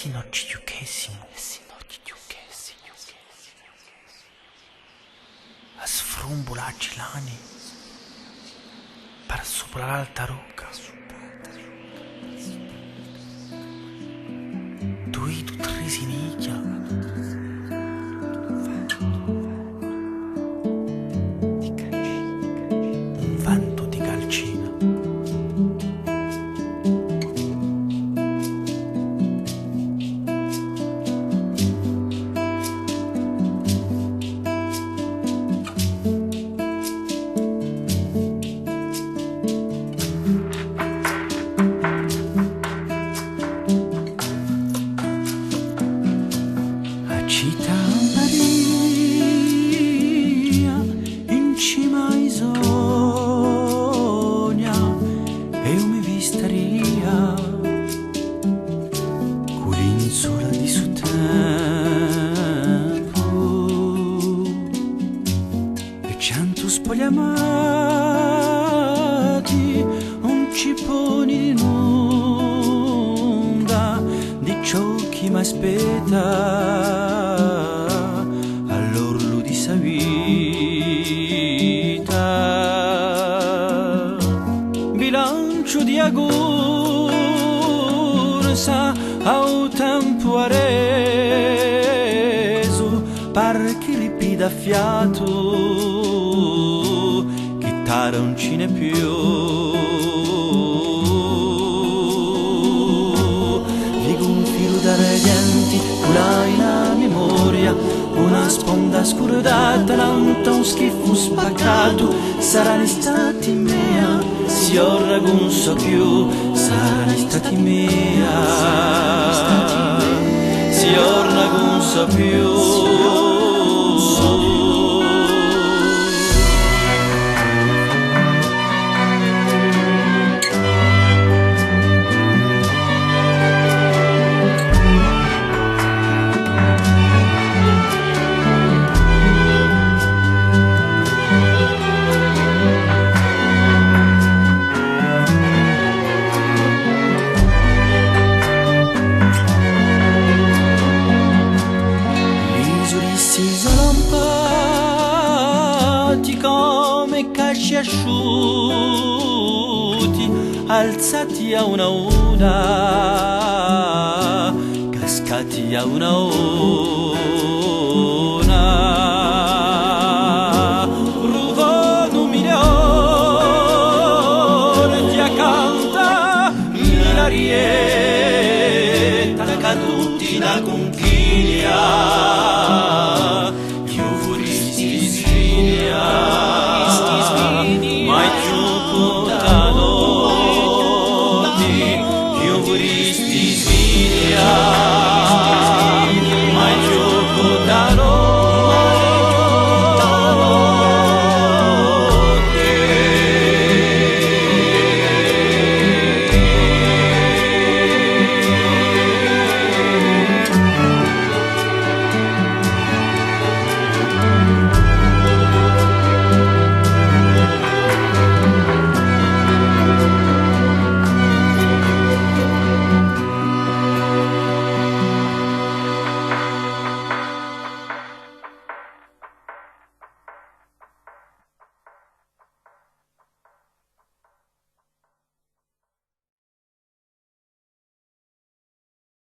sino ci giuchessimo, a sfrumbularci l'ani per sopra l'alta rocca. Tu trisi nicchia, un vento di calcina. Città Maria, in cima ai sogna, e io mi vistaria, quell'insola di suo tempo, e cento spogliamati, un ciponi di inonda, di ciò che mi aspetta. Bilancio di agorsa au tempo areso, par che ripida fiato, chitarra non ce n'è più. Vigo un filo d'argenti, cula in la memoria, una sponda scordata, l'auto un schifo spaccato, saranno stati mia, si ora non so più, saranno stati mia, si ora non so più. Come casci asciutti, alzati a una una, cascati a una una. Ruvano un milione ti accanta, milarietta, la caduttina conchiglia. Mai più contano, io vorresti sveglia.